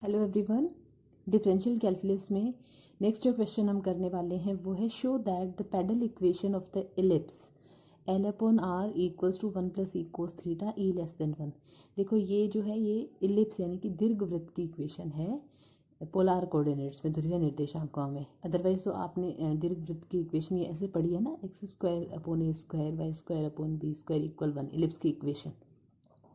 Hello everyone, differential calculus में next जो question हम करने वाले हैं वो है show that the pedal equation of the ellipse L upon R equals to 1 plus E cos theta E less than 1। देखो ये जो है ये इलिप्स यानी कि दीर्घवृत्त की इक्वेशन है पोलार कोऑर्डिनेट्स में, ध्रुवीय निर्देशांकों में। अदरवाइज तो आपने दीर्घवृत्त की इक्वेशन ये ऐसे पढ़ी है ना, x square upon a square y square upon b square equal 1, ellipse की इक्वेशन।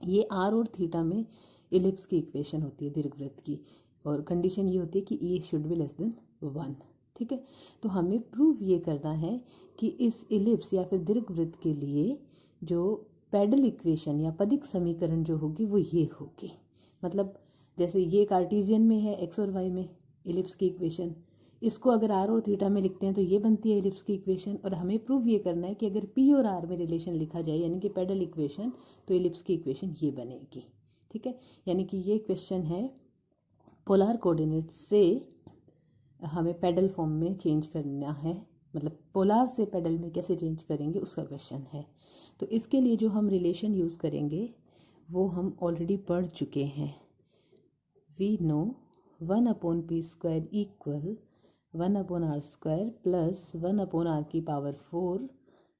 ये आर और थीटा में इलिप्स की इक्वेशन होती है दीर्घवृत्त की, और कंडीशन ये होती है कि ई शुड बी लेस देन 1। ठीक है, तो हमें प्रूव ये करना है कि इस इलिप्स या फिर दीर्घवृत्त के लिए जो पैडल इक्वेशन या पदिक समीकरण जो होगी वो ये होगी। मतलब जैसे ये कार्टेशियन में है एक्स और वाई में इलिप्स की इक्वेशन, इसको अगर आर और थीटा में लिखते हैं तो ये बनती है इलिप्स की इक्वेशन। और हमें प्रूव ये करना है कि अगर पी और आर में रिलेशन लिखा जाए यानी कि पैडल इक्वेशन, तो इलिप्स की इक्वेशन ये बनेगी। ठीक है, यानी कि ये क्वेश्चन है पोलार कोऑर्डिनेट्स से हमें पैडल फॉर्म में चेंज करना है, मतलब पोलार से पैडल में कैसे चेंज करेंगे उसका क्वेश्चन है। तो इसके लिए जो हम रिलेशन यूज़ करेंगे वो हम ऑलरेडी पढ़ चुके हैं। We know 1 upon P square equal 1 upon are square plus 1 upon r की power 4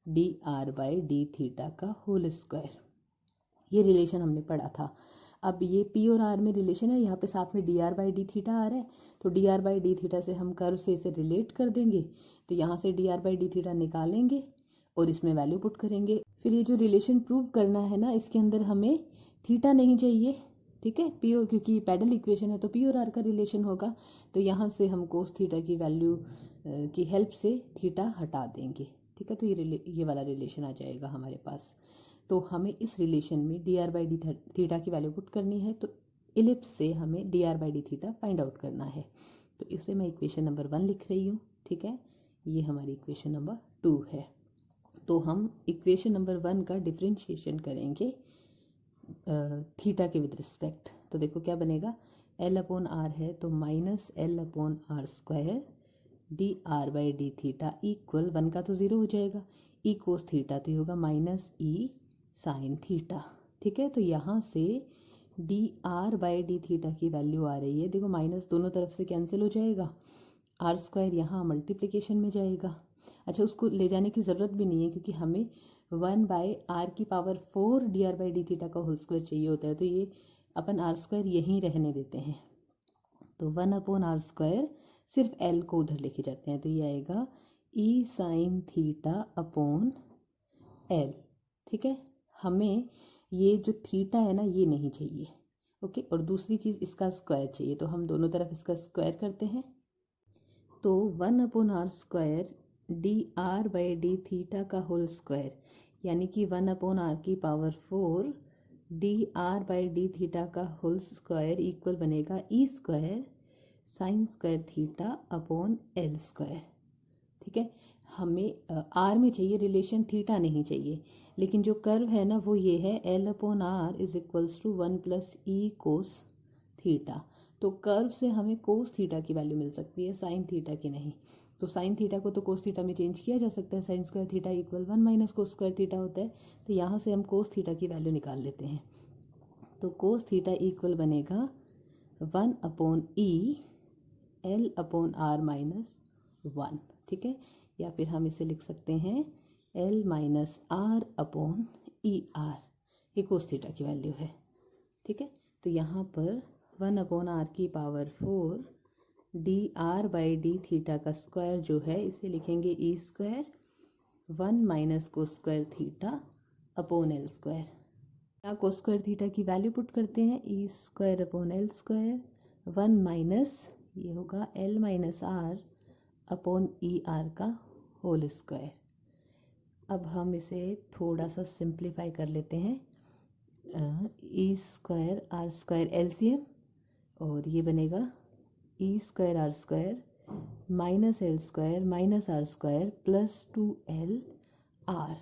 d are by D theta का होल स्क्वायर। ये रिलेशन हमने पढ़ा था। अब ये पी और आर में रिलेशन है, यहाँ पे साथ में d are by D theta आ रहा है, तो d are by D theta से हम कर्व से इसे रिलेट कर देंगे। तो यहाँ से D R by D theta निकालेंगे और इसमें वैल्यू पुट करेंगे। फिर ये जो रिलेशन प्रूव करना है ना, इसके अंदर हमें थीटा नहीं चाहिए। ठीक है, पी और क्योंकि पैडल इक्वेशन है तो पी और आर का रिलेशन होगा, तो यहाँ से हम कोस थीटा की वैल्यू की हेल्प से थीटा हटा देंगे। ठीक है, तो ये वाला रिलेशन आ जाएगा हमारे पास। तो हमें इस रिलेशन में d are by D theta की वैल्यू पुट करनी है, तो इलिप्स से हमें D R by D theta find out करना है। तो इसे मैं इक्वेशन नंबर 1 लिख रही हूँ। ठीक है, ये हमारी इक्वेशन नंबर 2 है। तो हम इक्वेशन नंबर 1 का डिफ्रेंशिएशन करेंगे थीटा के विद रिस्पेक्ट। तो देखो क्या बनेगा, एल अपॉन आर है तो minus L upon are square D R by D theta equal 1 का तो 0 हो जाएगा, ई कोस थीटा तो ये होगा माइनस ई साइन थीटा। ठीक है, तो यहाँ से D R by D theta की वैल्यू आ रही है, देखो माइनस दोनों तरफ से कैंसिल हो जाएगा, आर स्क्वायर यहाँ मल्टीप्लिकेशन में जाएगा। अच्छा, उसको ले जाने की ज़रूरत भी नहीं है क्योंकि हमें 1 बाई आर की power 4 d are by D theta का होल स्क्वायर चाहिए होता है, तो ये अपन आर स्क्वायर यहीं रहने देते हैं। तो 1 अपॉन आर स्क्वायर सिर्फ एल को उधर लेके जाते हैं, तो ये आएगा ई साइन थीटा अपॉन एल। ठीक है, हमें ये जो थीटा है ना ये नहीं चाहिए। ओके, और दूसरी चीज़ इसका स्क्वायर चाहिए, तो हम दोनों तरफ इसका स्क्वायर करते हैं। तो 1 upon are square D R by D theta का होल स्क्वायर यानी कि 1 अपॉन आर की power 4 d are by D theta का होल स्क्वायर इक्वल बनेगा e square sine square theta upon l square. ठीक है, हमें आर में चाहिए रिलेशन, थीटा नहीं चाहिए। लेकिन जो कर्व है ना वो ये है L upon R is equals to 1 plus E cos theta. तो कर्व से हमें कोस थीटा की वैल्यू मिल सकती है, साइन थीटा की नहीं। तो साइन थीटा को तो कोस थीटा में चेंज किया जा सकता है, sign square theta equal 1 minus cos square theta होता है। तो यहाँ से हम कोस थीटा की वैल्यू निकाल लेते हैं। तो कोस थीटा इक्वल बनेगा 1 upon E L upon R minus 1। ठीक है, या फिर हम इसे लिख सकते हैं L minus are upon E R, ये कोस थीटा की वैल्यू है। ठीक है, तो यहाँ पर 1 अपॉन आर की power 4 d are by D theta का स्क्वायर जो है इसे लिखेंगे e square 1 minus cos square theta upon l square. यहाँ कोस स्क्वायर थीटा की वैल्यू पुट करते हैं, e square upon l square 1 minus ये होगा l minus are upon E r का होल स्क्वायर। अब हम इसे थोड़ा सा सिंप्लीफाई कर लेते हैं, e square r square LCM, और ये बनेगा e square r square minus L square minus r square plus 2l r.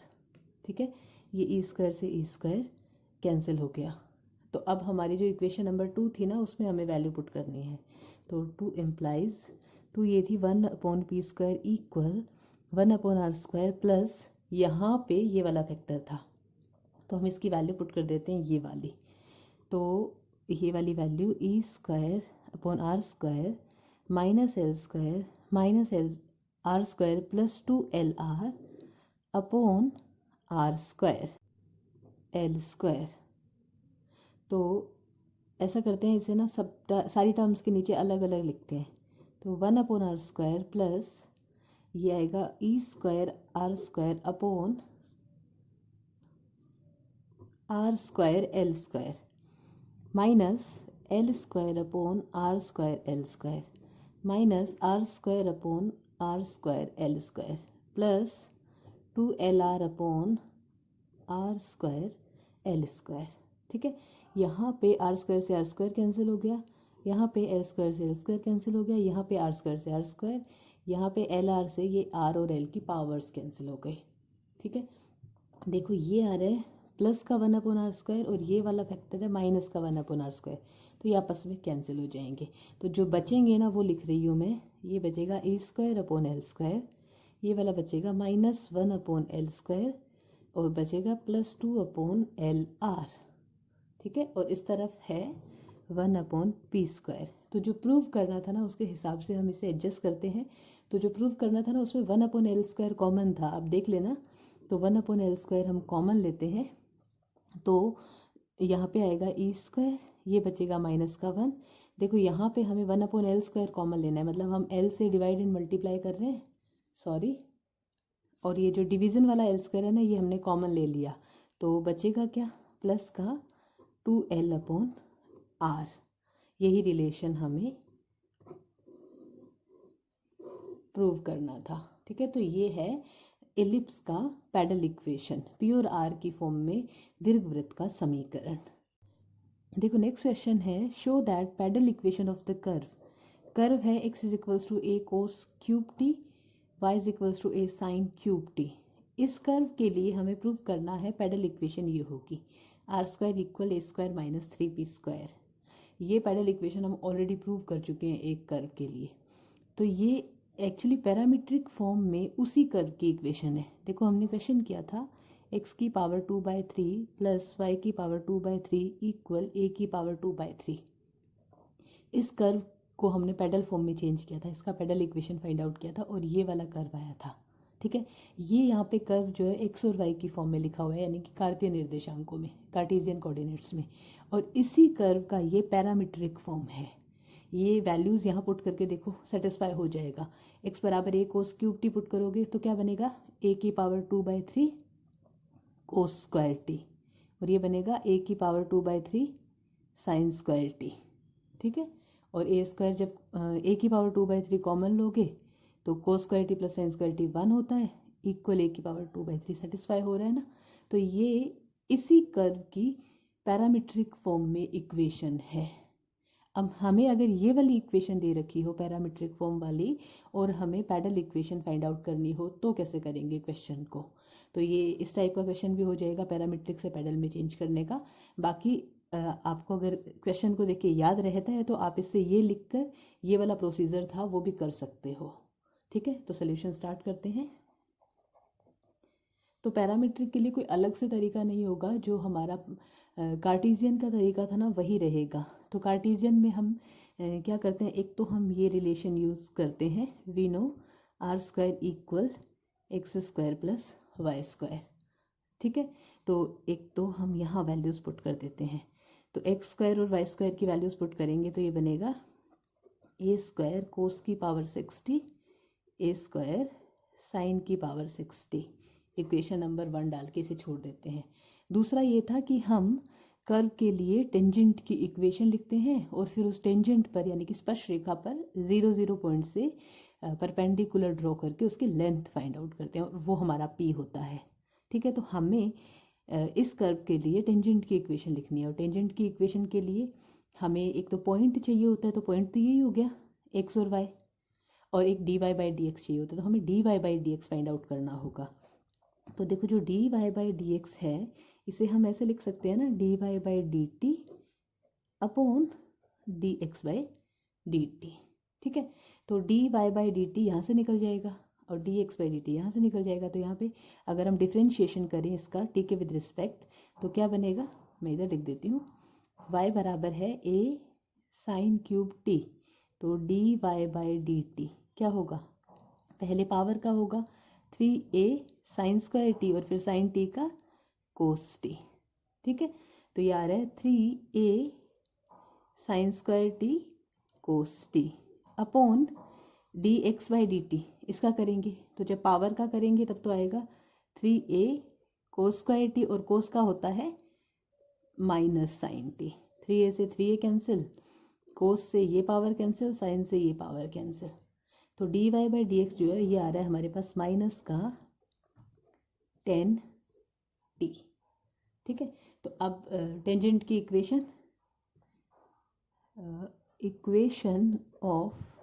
ठीक है, ये ई स्क्वायर से ई स्क्वायर कैंसिल हो गया। तो अब हमारी जो इक्वेशन नंबर 2 थी ना उसमें हमें वैल्यू पुट करनी है। तो 2 इम्प्लाइज 2 ये थी 1 upon P square equal 1 upon are square plus यहाँ पे ये वाला फैक्टर था, तो हम इसकी वैल्यू पुट कर देते हैं ये वाली। तो ये वाली value E square upon are square minus L square minus L R square plus 2LR upon are square L square. तो ऐसा करते हैं, इसे ना सब सारी टर्म्स के नीचे अलग अलग लिखते हैं। तो 1/r स्क्वायर प्लस ये आएगा e square r square upon are square L square minus L square upon are square L square minus r square upon are square L square plus 2LR upon are square L square. ठीक है, यहाँ पे r square से r square cancel हो गया, यहाँ पे l square से एल स्क्वायर कैंसिल हो गया, यहाँ पे आर स्क्वायर से आर स्क्वायर, यहाँ पे एल आर से ये आर और एल की पावर्स कैंसिल हो गई। ठीक है, देखो ये आ रहा है प्लस का 1/r स्क्वायर और ये वाला फैक्टर है माइनस का 1/r स्क्वायर, तो ये आपस में कैंसिल हो जाएंगे। तो जो बचेंगे ना वो लिख रही हूँ मैं, ये बचेगा ए स्क्वायर अपॉन एल स्क्वायर, ये वाला बचेगा -1/l स्क्वायर और बचेगा +2/LR। ठीक है, और इस तरफ है 1/p स्क्वायर। तो जो प्रूव करना था ना उसके हिसाब से हम इसे एडजस्ट करते हैं। तो जो प्रूव करना था ना उसमें 1/l स्क्वायर कॉमन था, आप देख लेना। तो 1/l स्क्वायर हम कॉमन लेते हैं, तो यहाँ पे आएगा ई स्क्वायर, ये बचेगा माइनस का 1। देखो यहाँ पे हमें 1/l स्क्वायर कॉमन लेना है, मतलब हम l से डिवाइड एंड मल्टीप्लाई कर रहे हैं, सॉरी, और ये जो डिवीज़न वाला एल स्क्वायर है ना ये हमने कॉमन ले लिया। तो बचेगा क्या, प्लस का 2L/R। यही रिलेशन हमें प्रूव करना था। ठीक है, तो ये है एलिप्स का पैडल इक्वेशन, प्योर आर की फॉर्म में दीर्घवृत्त का समीकरण। देखो नेक्स्ट क्वेश्चन है, show that pedal equation of the curve है x = a cos cube t, y = a sin cube t। इस कर्व के लिए हमें प्रूव करना है, पैडल इक्वेशन ये होगी r² = a² - 3p²। ये पैडल इक्वेशन हम ऑलरेडी प्रूव कर चुके हैं एक कर्व के लिए। तो ये एक्चुअली पैरामीट्रिक फॉर्म में उसी कर्व की इक्वेशन है। देखो हमने क्वेश्चन किया था x³ 2/3 + y³ 2/3 = a³ 2/3। इस कर्व को हमने पैडल फॉर्म में चेंज किया था, इसका पैडल इक्वेशन फाइंड आउट किया था और ये वाला कर्व आया था। ठीक है, ये यहाँ पे कर्व जो है x और y की फॉर्म में लिखा हुआ है, यानी कि कार्तीय निर्देशांकों में, कार्टेशियन कोऑर्डिनेट्स में, और इसी कर्व का ये पैरामीट्रिक फॉर्म है। ये वैल्यूज़ यहाँ पुट करके देखो सेटिस्फाई हो जाएगा। x = a cos cube t put करोगे तो क्या बनेगा, a³ 2/3 cos स्क्वायर t, और ये बनेगा a³ 2/3 sin स्क्वायर t। ठीक है, और a² जब a³ 2/3 कॉमन लोगे तो cos square t + sin square t 1 होता है, इक्वल a³ 2/3 सेटिस्फाई हो रहा है ना। तो ये इसी कर्व की पैरामीट्रिक फॉर्म में इक्वेशन है। अब हमें अगर ये वाली इक्वेशन दे रखी हो पैरामीट्रिक फॉर्म वाली और हमें पैडल इक्वेशन फाइंड आउट करनी हो तो कैसे करेंगे क्वेश्चन को। तो ये इस टाइप का क्वेश्चन भी हो जाएगा, पैरामीट्रिक से पैडल में चेंज करने का। बाकी आपको अगर क्वेश्चन को देख के याद रहता है तो आप इससे ये लिखकर ये वाला प्रोसीजर था वो भी कर सकते हो। ठीक है, तो सोल्यूशन स्टार्ट करते हैं। तो पैरामीट्रिक के लिए कोई अलग से तरीका नहीं होगा, जो हमारा कार्टेशियन का तरीका था ना वही रहेगा। तो कार्टेशियन में हम क्या करते हैं, एक तो हम ये रिलेशन यूज़ करते हैं, we no r² = x² + y²। ठीक है, तो एक तो हम यहाँ वैल्यूज़ पुट कर देते हैं। तो x² और y² की वैल्यूज़ पुट करेंगे तो ये बनेगा a² cos की पावर 60 a² sin की पावर 60। इक्वेशन नंबर 1 डाल के इसे छोड़ देते हैं। दूसरा ये था कि हम कर्व के लिए टेंजेंट की इक्वेशन लिखते हैं और फिर उस टेंजेंट पर यानी कि स्पर्श रेखा पर 0 0 पॉइंट से परपेंडिकुलर ड्रॉ करके उसकी लेंथ फाइंड आउट करते हैं और वो हमारा पी होता है। ठीक है, तो हमें इस कर्व के लिए टेंजेंट की इक्वेशन लिखनी है और टेंजेंट की इक्वेशन के लिए हमें एक तो पॉइंट चाहिए होता है, तो पॉइंट तो यही हो गया x और y, और एक dy/dx चाहिए होता है, तो हमें dy/dx फाइंड आउट करना होगा। तो देखो जो dy/dx है इसे हम ऐसे लिख सकते हैं ना, dy/dt अपॉन dx/dt। ठीक है, तो dy/dt यहाँ से निकल जाएगा और dx/dt यहाँ से निकल जाएगा। तो यहाँ पे अगर हम डिफ्रेंशिएशन करें इसका t के विद रिस्पेक्ट तो क्या बनेगा, मैं इधर लिख देती हूँ, y बराबर है a साइन क्यूब टी, तो D Y by D T क्या होगा, पहले पावर का होगा 3a साइन स्क्वायर टी और फिर साइन टी का कोस टी। ठीक है, तो ये आ रहा है 3a sign square t cos T upon D x by D T. इसका करेंगे तो जब पावर का करेंगे तब तो आएगा 3a कोस स्क्वायर टी, और कोस का होता है माइनस साइन टी। 3a से 3a कैंसिल, कोस से ये पावर कैंसिल, साइन से ये पावर कैंसिल, तो D Y by D X जो है ये आ रहा है हमारे पास माइनस का 10t। ठीक है, तो अब टेंजेंट की equation of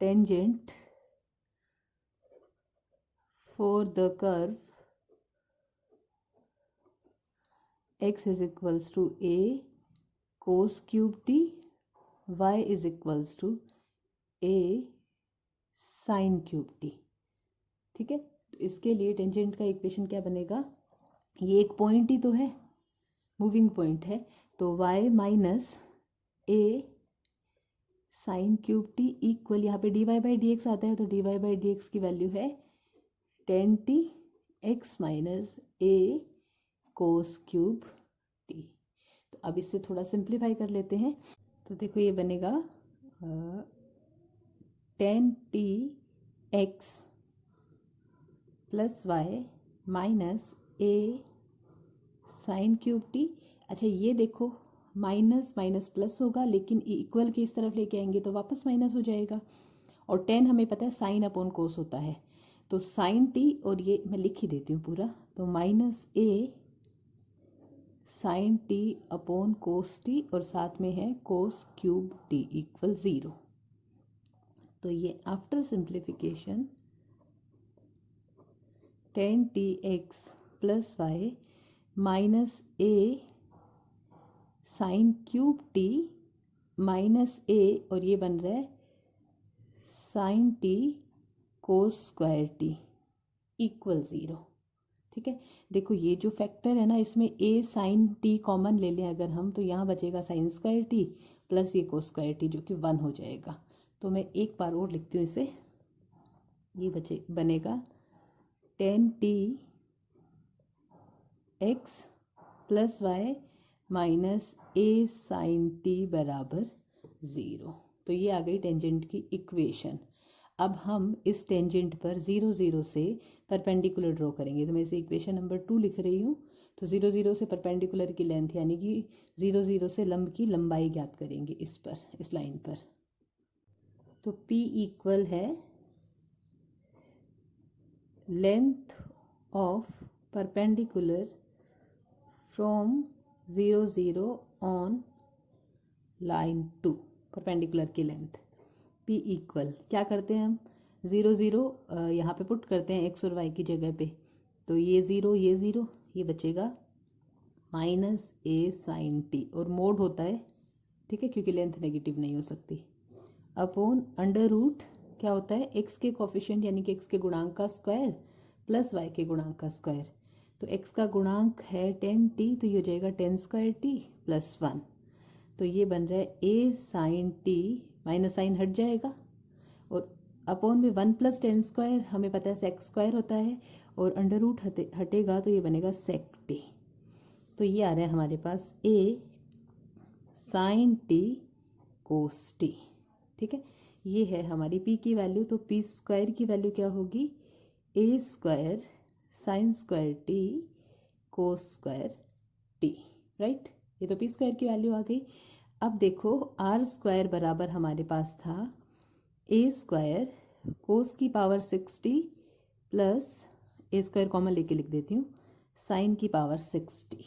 tangent for the curve x is equals to a cos cube t, y is equals to a sin cube t। ठीक है, तो इसके लिए टेंजेंट का इक्वेशन क्या बनेगा, ये एक पॉइंट ही तो है, मूविंग पॉइंट है, तो y minus a sine cube T equal, यहाँ पे D Y by D X आता है, तो D Y by D X की वैल्यू है 10t x minus a cos cube T. तो अब इससे थोड़ा सिंप्लीफाई कर लेते हैं, तो देखो ये बनेगा 10t x plus Y minus a sine cube T. अच्छा ये देखो माइनस माइनस प्लस होगा, लेकिन इक्वल के इस तरफ लेके आएंगे तो वापस माइनस हो जाएगा, और 10 हमें पता है साइन अपॉन कोस होता है, तो साइन टी, और ये मैं लिख ही देती हूँ पूरा, तो minus a sine T upon cos T, और साथ में है कोस क्यूब टी इक्वल 0। तो ये after simplification 10tx plus Y minus a sine cube T minus a, और ये बन रहा है sine T cos square T equal 0। ठीक है, देखो ये जो फैक्टर है ना, इसमें a साइन टी कॉमन ले लें अगर हम, तो यहाँ बचेगा साइन स्क्वायर टी प्लस ये कोस स्क्वायर टी जो कि 1 हो जाएगा। तो मैं एक बार और लिखती हूँ इसे, ये बनेगा 10t x plus Y minus a sine T बराबर 0। तो ये आ गई टेंजेंट की इक्वेशन। अब हम इस टेंजेंट पर 0 0 से परपेंडिकुलर ड्रॉ करेंगे, तो मैं इसे इक्वेशन नंबर 2 लिख रही हूँ। तो 0 0 से परपेंडिकुलर की लेंथ यानी कि 0 0 से लंब की लंबाई ज्ञात करेंगे इस पर, इस लाइन पर। तो P इक्वल है length of perpendicular from 0 0 on line 2, perpendicular की लेंथ P इक्वल क्या करते हैं हम, 0 0 यहाँ पे पुट करते हैं x और y की जगह पे, तो ये 0 ये बचेगा माइनस a साइन टी, और मोड होता है, ठीक है, क्योंकि लेंथ नेगेटिव नहीं हो सकती, अपॉन अंडर रूट क्या होता है x के कोफिशिएंट यानी कि x के गुणांक का स्क्वायर प्लस y के गुणांक का स्क्वायर। तो x का गुणांक है 10t, तो ये हो जाएगा 10 स्क्वायर टी प्लस 1, तो ये बन रहा है a sine T, minus sine हट जाएगा, और अपॉन में 1 प्लस 10 स्क्वायर, हमें पता है सेक स्क्वायर होता है, और अंडर रूट हटेगा तो ये बनेगा सेक टी। तो ये आ रहा है हमारे पास a sine T cos T. ठीक है, ये है हमारी p की वैल्यू। तो p स्क्वायर की वैल्यू क्या होगी, a square sine square t cos square T, right. ये तो p स्क्वायर की वैल्यू आ गई। अब देखो r स्क्वायर बराबर हमारे पास था a स्क्वायर कोस की power 60 plus a square common लेके लिख देती हूँ साइन की पावर 60।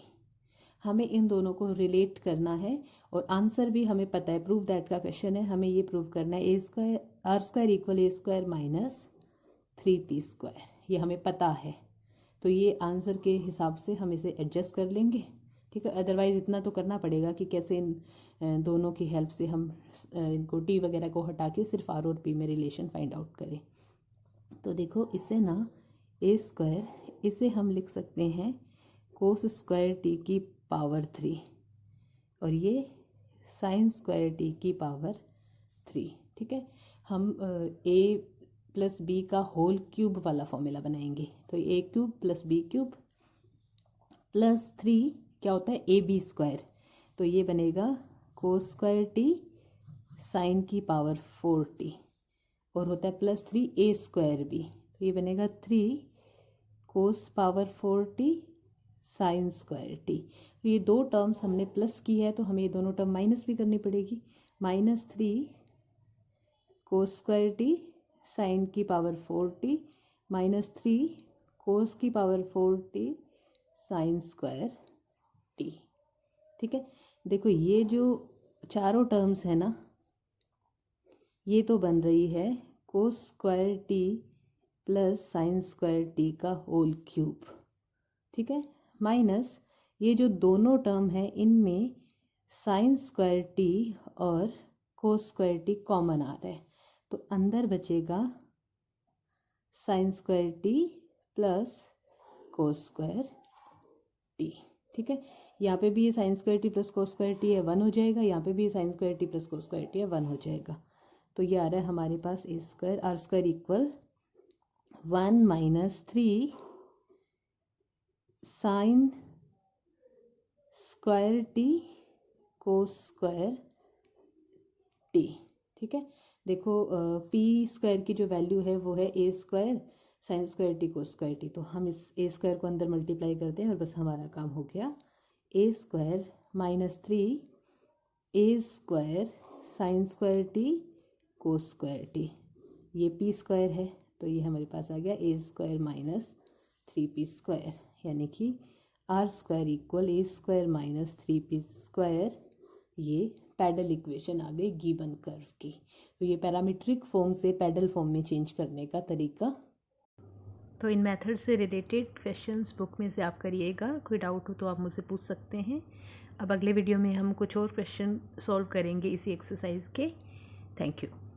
हमें इन दोनों को रिलेट करना है, और आंसर भी हमें पता है, प्रूव दैट का क्वेश्चन है, हमें ये प्रूव करना है a square r square equal a square minus 3p square, ये हमें पता है। तो ये आंसर के हिसाब से हम इसे एडजस्ट कर लेंगे, ठीक है। अदरवाइज़ इतना तो करना पड़ेगा कि कैसे इन दोनों की हेल्प से हम इनको टी वगैरह को हटा के सिर्फ आर और पी में रिलेशन फाइंड आउट करें। तो देखो इसे ना ए स्क्वायर, इसे हम लिख सकते हैं कोस स्क्वायर टी की पावर 3, और ये साइन स्क्वायर टी की पावर 3। ठीक है, हम ए प्लस बी का होल क्यूब वाला फॉर्मूला बनाएंगे। तो a cube plus b cube plus 3 क्या होता है, ए बी स्क्वायर। तो ये बनेगा कोस स्क्वायर टी साइन की पावर 4t और होता है प्लस 3 ए स्क्वायर बी। तो ये बनेगा 3 cos power 4t sine square t. तो ये दो टर्म्स हमने प्लस की है तो हमें ये दोनों टर्म माइनस भी करनी पड़ेगी। -3 कोस स्क्वायर टी साइन की पावर 4t -3 कोस की power 4t sine square t. ठीक है, देखो ये जो चारों टर्म्स है ना, ये तो बन रही है कोस square T plus sign square T का होल क्यूब। ठीक है, माइनस ये जो दोनों टर्म है इनमें साइन स्क्वायर टी और कोस स्क्वायर टी कॉमन आ रहा है, तो अंदर बचेगा sign square T plus cos square t. ठीक है, यहाँ पे भी ये sine square T plus cos square T है 1 हो जाएगा, यहाँ पे भी ये sine square T plus cos square T है 1 हो जाएगा। तो ये आ रहा है हमारे पास a square r square equal 1 - 3 sine square t cos square t. ठीक है, देखो पी स्क्वायर की जो वैल्यू है वो है a square sine square t cos square t. तो हम इस ए स्क्वायर को अंदर मल्टीप्लाई करते हैं और बस हमारा काम हो गया। A square -3 a square sine square t cos square t, ये पी स्क्वायर है तो ये हमारे पास आ गया ए स्क्वायर -3p स्क्वायर, यानी कि R square equal A square -3p square. ये पैडल इक्वेशन आ गई गिवन कर्व की। तो ये पैरामीट्रिक फॉर्म से पैडल फॉर्म में चेंज करने का तरीका। तो इन मेथड से रिलेटेड क्वेश्चंस बुक में से आप करिएगा, कोई डाउट हो तो आप मुझसे पूछ सकते हैं। अब अगले वीडियो में हम कुछ और क्वेश्चन सॉल्व करेंगे इसी एक्सरसाइज के। Thank you.